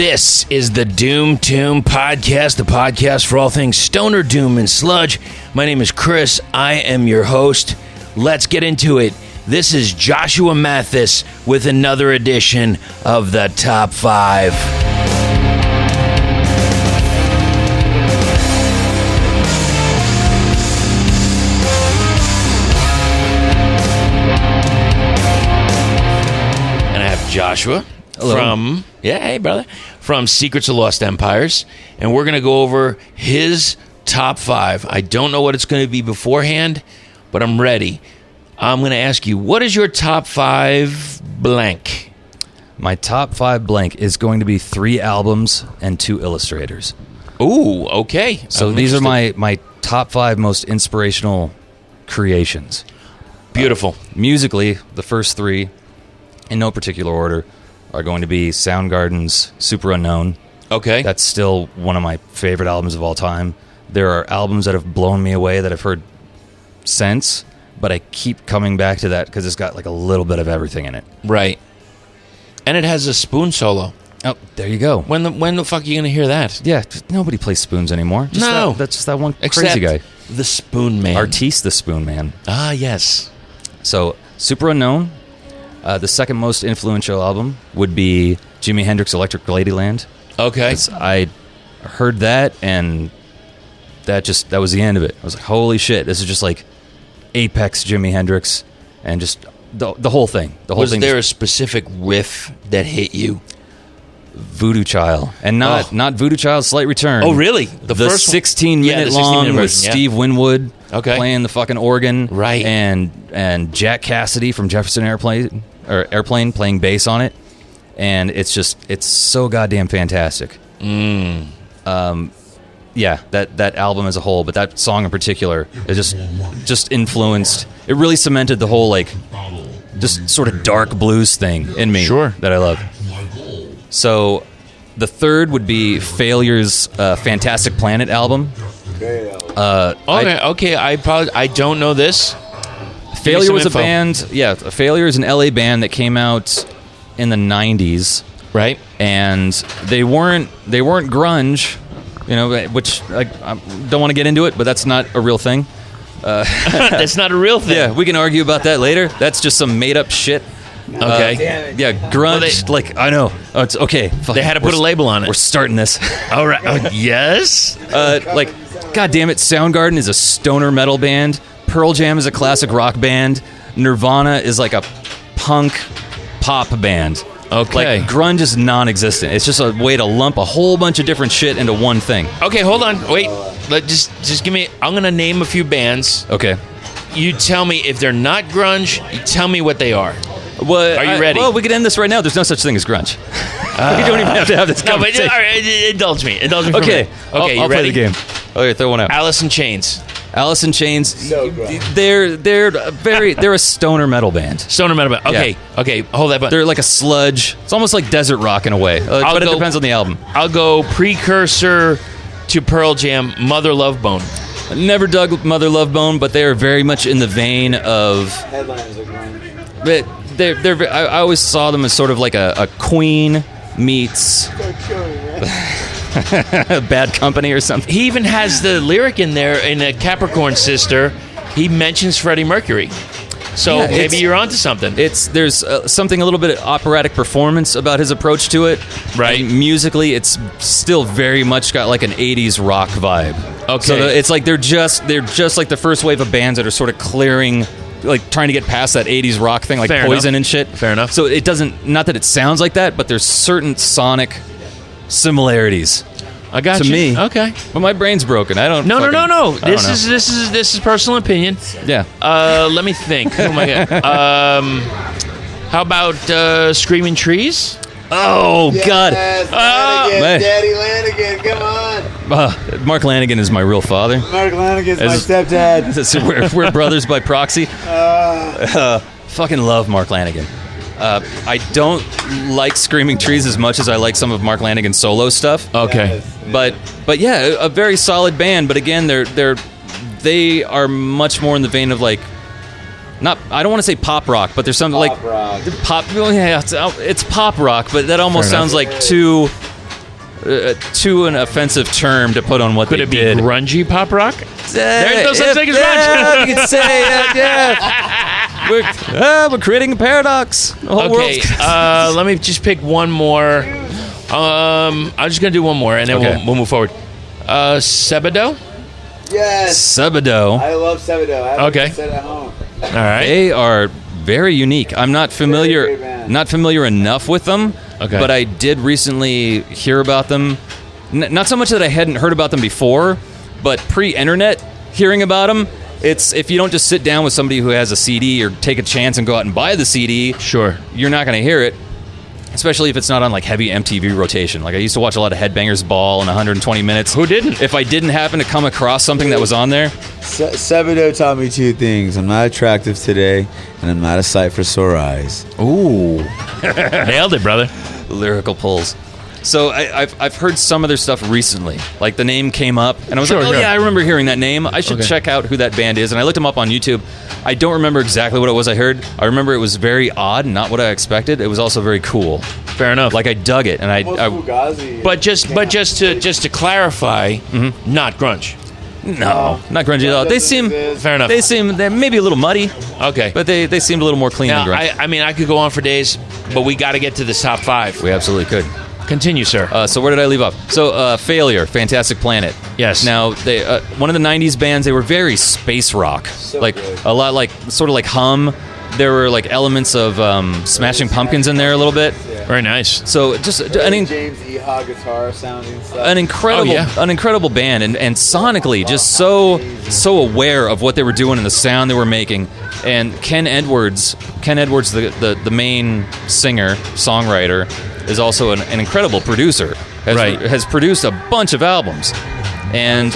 This is the Doom Tomb Podcast, the podcast for all things stoner, doom, and sludge. My name is Chris. I am your host. Let's get into it. This is Joshua Mathus with another edition of the Top 5. And I have Joshua. Hello. From Secrets of Lost Empires, and we're going to go over his top 5. I don't know what it's going to be beforehand, but I'm ready. I'm going to ask you, what is your top 5 blank? My top 5 blank is going to be 3 albums and 2 illustrators. Ooh, okay. So these are my top 5 most inspirational creations. Beautiful. Musically, the first 3, in no particular order, are going to be Soundgarden's Super Unknown. Okay. That's still one of my favorite albums of all time. There are albums that have blown me away that I've heard since, but I keep coming back to that because it's got like a little bit of everything in it. Right. And it has a spoon solo. Oh, there you go. When the fuck are you going to hear that? Yeah, nobody plays spoons anymore. That's just that one crazy guy. The Spoon Man. Artiste the Spoon Man. Ah, yes. So, Super Unknown. The second most influential album would be Jimi Hendrix' Electric Ladyland. Okay. I heard that, and that was the end of it. I was like, holy shit, this is just like apex Jimi Hendrix, and just the whole thing. Was there a specific riff that hit you? Voodoo Child. And not Voodoo Child, Slight Return. Oh, really? The first 16-minute long with Steve Winwood playing the fucking organ. Right. And Jack Cassidy from Jefferson Airplane playing bass on it. And it's so goddamn fantastic. Yeah, that album as a whole, but that song in particular is just influenced. It really cemented the whole like just sort of dark blues thing in me. Sure. That I love. So, the third would be Failure's Fantastic Planet album. Okay. I don't know this. Failure was a band. Yeah, Failure is an LA band that came out in the 90s, right? And they weren't grunge, which I don't want to get into it, but that's not a real thing. That's not a real thing. Yeah, we can argue about that later. That's just some made up shit. Okay. Yeah, grunge. I know. Oh, it's okay. They had to put a label on it. We're starting this. All right. Yes. God damn it, Soundgarden is a stoner metal band. Pearl Jam is a classic rock band. Nirvana is like a punk pop band. Okay. Like, grunge is non-existent. It's just a way to lump a whole bunch of different shit into one thing. Okay, hold on. Wait. Just give me. I'm gonna name a few bands. Okay. You tell me if they're not grunge. You tell me what they are. Well, are you ready? Well, we could end this right now. There's no such thing as grunge. We don't even have to have this conversation. No, but all right, indulge me. Indulge me. Okay. Okay. I'll play the game. Okay, throw one out. Alice in Chains. Alice in Chains. They're a stoner metal band. Stoner metal band. Okay. Yeah. Okay. Hold that button. They're like a sludge. It's almost like desert rock in a way. But it depends on the album. I'll go precursor to Pearl Jam, Mother Love Bone. Never dug Mother Love Bone, but they are very much in the vein of Headliners are grunge. But I always saw them as sort of like a Queen meets Bad Company or something. He even has the lyric in there in a Capricorn Sister. He mentions Freddie Mercury. So maybe you're onto something. There's something a little bit of operatic performance about his approach to it. Right. And musically, it's still very much got like an 80s rock vibe. Okay. So it's like they're just like the first wave of bands that are sort of clearing, like trying to get past that 80s rock thing, like Fair Poison enough. and shit. Fair enough. So it doesn't, not that it sounds like that, but there's certain sonic similarities. I got to you. me. Okay. But my brain's broken. I don't. No. I This is personal opinion. Yeah. Let me think. Oh my god. How about Screaming Trees? Oh God. Daddy Lanigan, come on. Mark Lanigan is my real father. Mark Lanigan's my stepdad. We're brothers by proxy. Fucking love Mark Lanigan. I don't like Screaming Trees as much as I like some of Mark Lanigan's solo stuff. Okay. But yeah, a very solid band. But again, they are much more in the vein of like, not, I don't want to say pop rock, but there's something like rock. pop. Well, yeah, it's pop rock, but that almost sounds like too too an offensive term to put on what Could they it be did. grungy pop rock? There's no such thing as Yeah, grunge. you could say, we're creating a paradox. The whole Okay, world's- let me just pick one more. I'm just going to do one more, and then Okay. we'll move forward. Sebado? Yes. Sebado. I love Sebado. I have Okay. a set at home. All right. They are very unique. I'm not familiar, Very great band. not familiar enough with them. Okay. But I did recently hear about them. Not so much that I hadn't heard about them before, but pre-internet hearing about them. It's if you don't just sit down with somebody who has a CD or take a chance and go out and buy the CD, Sure. you're not going to hear it. Especially if it's not on like heavy MTV rotation. Like I used to watch a lot of Headbangers Ball in 120 minutes. Who didn't? If I didn't happen to come across something that was on there, Sebado taught me two things. I'm not attractive today, and I'm not a sight for sore eyes. Ooh. Nailed it, brother. lyrical pulls. So I've heard some of their stuff recently. Like the name came up, and I was like, oh yeah, I remember hearing that name. I should check out who that band is. And I looked them up on YouTube. I don't remember exactly what it was I heard. I remember it was very odd, not what I expected. It was also very cool. Fair enough. Like I dug it, and But just to clarify, not grunge. No, not grungy at all. They seem Fair enough. They're maybe a little muddy, Okay. but they seemed a little more clean Now, than grunge. I mean, I could go on for days, but we got to get to this top five. We absolutely could. Continue, sir. So where did I leave off? So Failure, Fantastic Planet. Yes. Now they one of the '90s bands. They were very space rock, like good. a lot like sort of like Hum. There were like elements of Smashing Pumpkins in there a little bit. Very nice. So just James Eha guitar sounding stuff. an incredible band, and sonically just so aware of what they were doing and the sound they were making. And Ken Edwards, the main singer songwriter, is also an incredible producer. Has produced a bunch of albums, and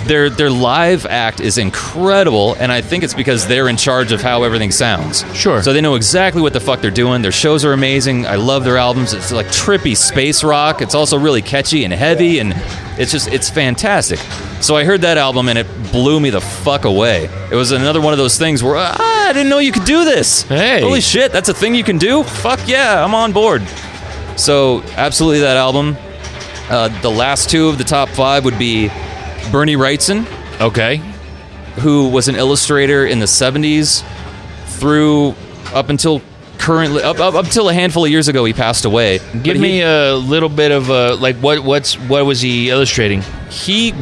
their live act is incredible. And I think it's because they're in charge of how everything sounds. Sure. So they know exactly what the fuck they're doing. Their shows are amazing. I love their albums. It's like trippy space rock. It's also really catchy and heavy, and it's fantastic. So I heard that album and it blew me the fuck away. It was another one of those things where I didn't know you could do this. Hey. Holy shit, that's a thing you can do? Fuck yeah, I'm on board. So absolutely that album. The last two of the top five would be Bernie Wrightson, Okay. who was an illustrator in the 70s through up until currently up until a handful of years ago he passed away. Give me a little bit of what was he illustrating? He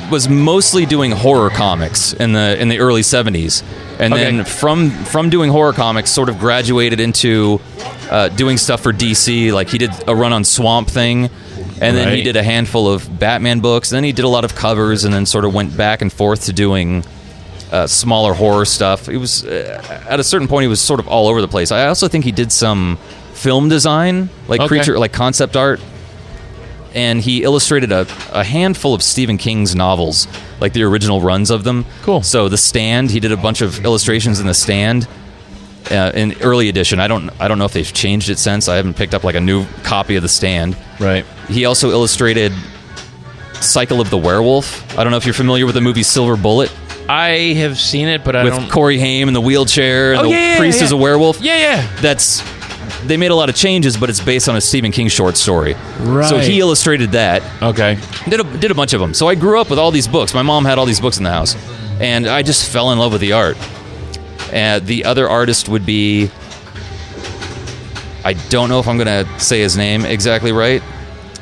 was mostly doing horror comics in the early 70s, and then from doing horror comics sort of graduated into doing stuff for DC. Like he did a run on Swamp Thing, and then he did a handful of Batman books. Then he did a lot of covers, and then sort of went back and forth to doing smaller horror stuff. He was at a certain point he was sort of all over the place. I also think he did some film design, like creature, like concept art. And he illustrated a handful of Stephen King's novels, like the original runs of them. Cool. So The Stand, he did a bunch of illustrations in The Stand, in early edition. I don't know if they've changed it since. I haven't picked up like a new copy of The Stand. Right. He also illustrated Cycle of the Werewolf. I don't know if you're familiar with the movie Silver Bullet. I have seen it, but I don't. With Corey Haim in the wheelchair and the priest is a werewolf. Yeah. They made a lot of changes, but it's based on a Stephen King short story. Right. So he illustrated that. Okay. Did a bunch of them. So I grew up with all these books. My mom had all these books in the house, and I just fell in love with the art. The other artist would be, I don't know if I'm going to say his name exactly right,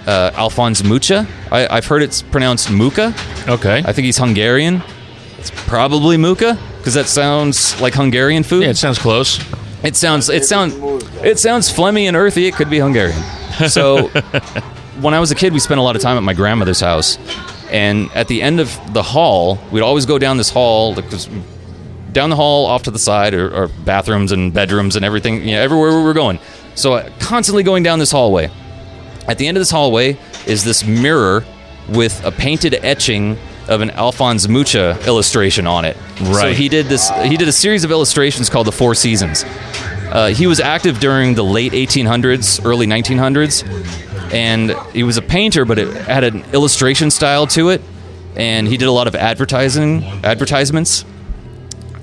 Alphonse Mucha. I've heard it's pronounced Mucha. Okay. I think he's Hungarian. It's probably Mucha, because that sounds like Hungarian food. Yeah, it sounds close. It sounds phlegmy and earthy. It could be Hungarian. So when I was a kid, we spent a lot of time at my grandmother's house, and at the end of the hall, we'd always go down this hall, down the hall off to the side, or bathrooms and bedrooms and everything, everywhere we were going. So constantly going down this hallway. At the end of this hallway is this mirror with a painted etching of an Alphonse Mucha illustration on it. Right. So he did a series of illustrations called The Four Seasons. He was active during the late 1800s, early 1900s, and he was a painter, but it had an illustration style to it, and he did a lot of advertisements,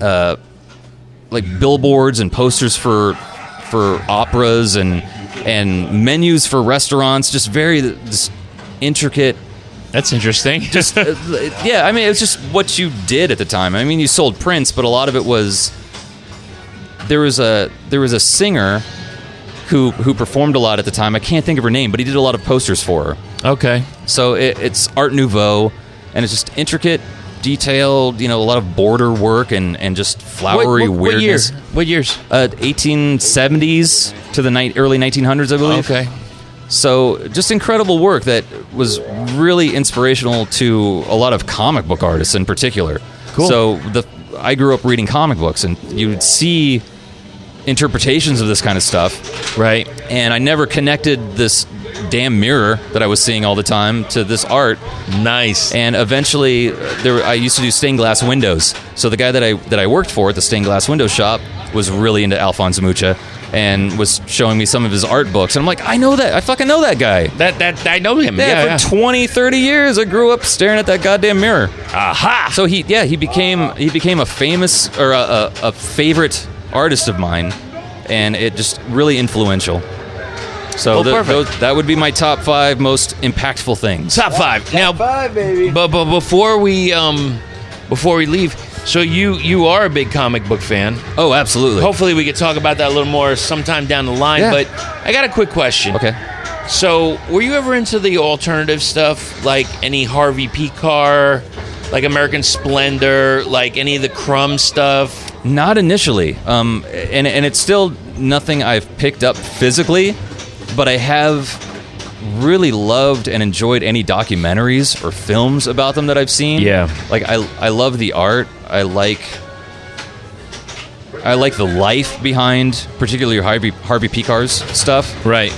like billboards and posters for operas, and and menus for restaurants, just very just intricate. That's interesting. Just yeah, I mean, it's just what you did at the time. I mean, you sold prints, but a lot of it was there was a singer who performed a lot at the time. I can't think of her name, but he did a lot of posters for her. Okay. So it's Art Nouveau, and it's just intricate, detailed, a lot of border work and just flowery weirdness. What years? 1870s to the early 1900s, I believe. Okay. So just incredible work that was really inspirational to a lot of comic book artists in particular. Cool. So I grew up reading comic books, and you would see interpretations of this kind of stuff. Right. And I never connected this damn mirror that I was seeing all the time to this art. Nice. And eventually, I used to do stained glass windows. So the guy that I worked for at the stained glass window shop was really into Alphonse Mucha and was showing me some of his art books. And I'm like, I know that. I fucking know that guy. That I know him. Yeah, for 20, 30 years, I grew up staring at that goddamn mirror. Aha! So he became a famous or a favorite artist of mine, and it just really influential. So that would be my top 5 most impactful things. Top 5. Now, 5, baby. But before we leave, so you are a big comic book fan. Oh, absolutely. Hopefully we could talk about that a little more sometime down the line. Yeah. But I got a quick question. Okay. So were you ever into the alternative stuff, like any Harvey Pekar, like American Splendor, like any of the Crumb stuff? Not initially, and it's still nothing I've picked up physically, but I have really loved and enjoyed any documentaries or films about them that I've seen. Yeah. Like I love the art. I like the life behind particularly Harvey Pekar's stuff. Right.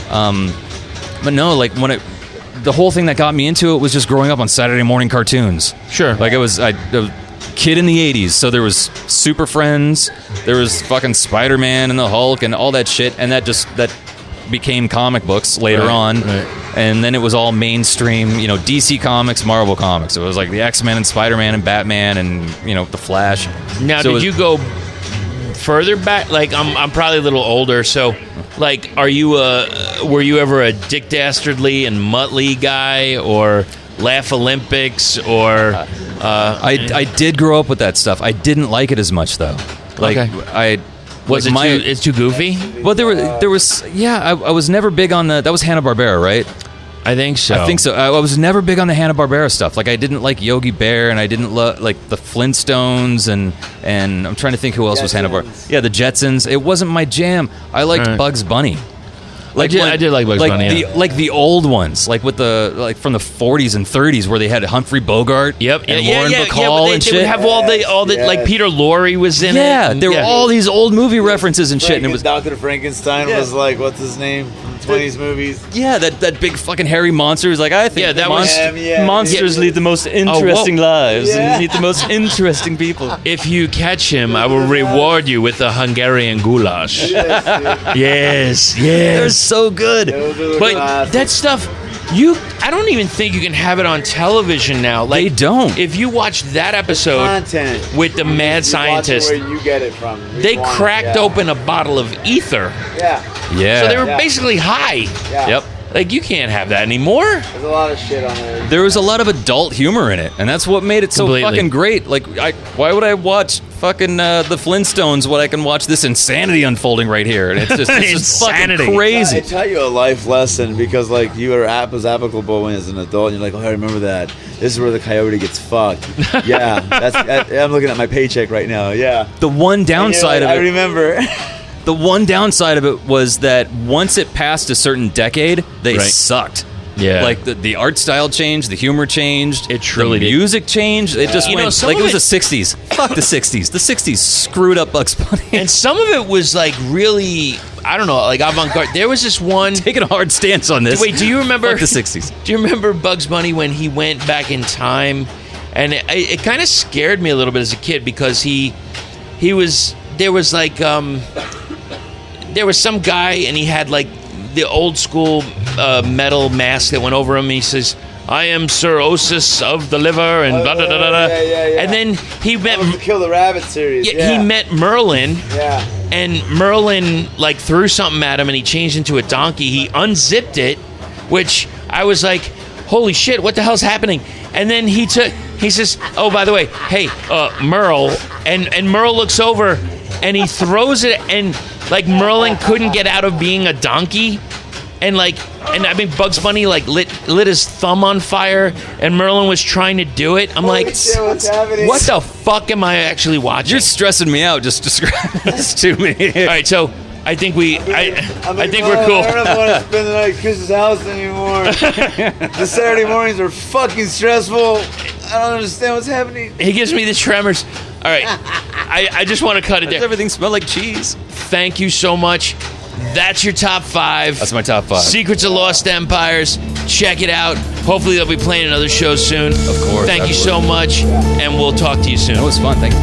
But no, like the whole thing that got me into it was just growing up on Saturday morning cartoons. Sure. Like I was a kid in the 80s, so there was Super Friends, there was fucking Spider-Man and the Hulk and all that shit, and that became comic books later on. Right. And then it was all mainstream, DC Comics, Marvel Comics. It was like the X-Men and Spider-Man and Batman and, the Flash. Now, so did you go further back? Like, I'm probably a little older, so, like, were you ever a Dick Dastardly and Muttley guy, or Laugh Olympics, or... I did grow up with that stuff. I didn't like it as much, though. Like, okay. It's too goofy? Well, there was I was never big on that was Hanna-Barbera, right? I think so. I was never big on the Hanna-Barbera stuff. Like, I didn't like Yogi Bear, and I didn't like the Flintstones, and I'm trying to think who else was Hanna-Barbera. Yeah, the Jetsons. It wasn't my jam. I liked Bugs Bunny. I did like Bugs Bunny. Yeah. Like the old ones, like with from the 40s and 30s, where they had Humphrey Bogart, and Lauren Bacall and shit. They would have all the like Peter Lorre was in it. Yeah, there were all these old movie references and shit, and it was Dr. Frankenstein was like, what's his name from 20s movies? Yeah, that big fucking hairy monster was like, I think monsters lead the most interesting lives and meet the most interesting people. If you catch him, I will reward you with a Hungarian goulash. Yes. They're so good. But that stuff, I don't even think you can have it on television now. Like, they don't. If you watch that episode with the mad scientist, where you get it from. They cracked open a bottle of ether. Yeah. Yeah. So they were basically high. Yeah. Yep. Like, you can't have that anymore. There's a lot of shit on there. There was a lot of adult humor in it, and that's what made it so fucking great. Like, why would I watch fucking the Flintstones when I can watch this insanity unfolding right here? And it's just fucking crazy. I tell you a life lesson because, like, was applicable when as an adult, and you're like, oh, I remember that. This is where the coyote gets fucked. Yeah, I'm looking at my paycheck right now. Yeah. The one downside of it. I remember. The one downside of it was that once it passed a certain decade, they sucked. Yeah. Like, the art style changed, the humor changed, it truly the music changed. It just went, like, it was the 60s. Fuck the 60s. The 60s screwed up Bugs Bunny. And some of it was, like, really, I don't know, like, avant-garde. There was this one... Taking a hard stance on this. Wait, do you remember... Fuck the 60s. Do you remember Bugs Bunny when he went back in time? And it kind of scared me a little bit as a kid because he was... There was, like... There was some guy, and he had, like, the old school metal mask that went over him. And he says, I am cirrhosis of the liver and blah, blah, blah, blah, blah. Yeah. And then he met... That was the Kill the Rabbit series. He met Merlin. Yeah. And Merlin, like, threw something at him, and he changed into a donkey. He unzipped it, which I was like, holy shit, what the hell's happening? And then he says, oh, by the way, hey, Merle. And Merle looks over, and he throws it, and, like, Merlin couldn't get out of being a donkey. And, like, I mean, Bugs Bunny, like, lit his thumb on fire, and Merlin was trying to do it. I'm like, shit, what's happening? What the fuck am I actually watching? You're stressing me out just describing this to me. All right, so I think I think we're cool. I don't want to spend the night at Chris's house anymore. The Saturday mornings are fucking stressful. I don't understand what's happening. He gives me the tremors. All right, I just want to cut it Does there. everything smell like cheese? Thank you so much. That's your top 5. That's my top 5. Secrets of Lost Empires. Check it out. Hopefully they'll be playing another show soon. Of course. Thank you so much, and we'll talk to you soon. That was fun. Thank you.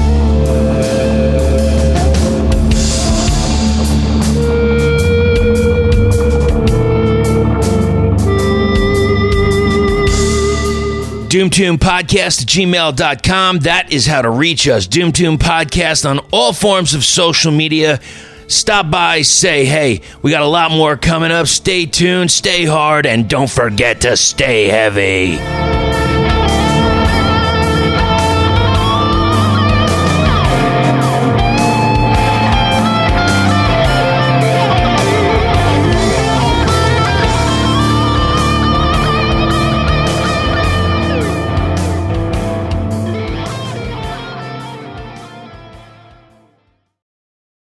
doomtombpodcast@gmail.com. That is how to reach us. Doomtombpodcast on all forms of social media. Stop by, say hey. We got a lot more coming up. Stay tuned, stay hard, and don't forget to stay heavy.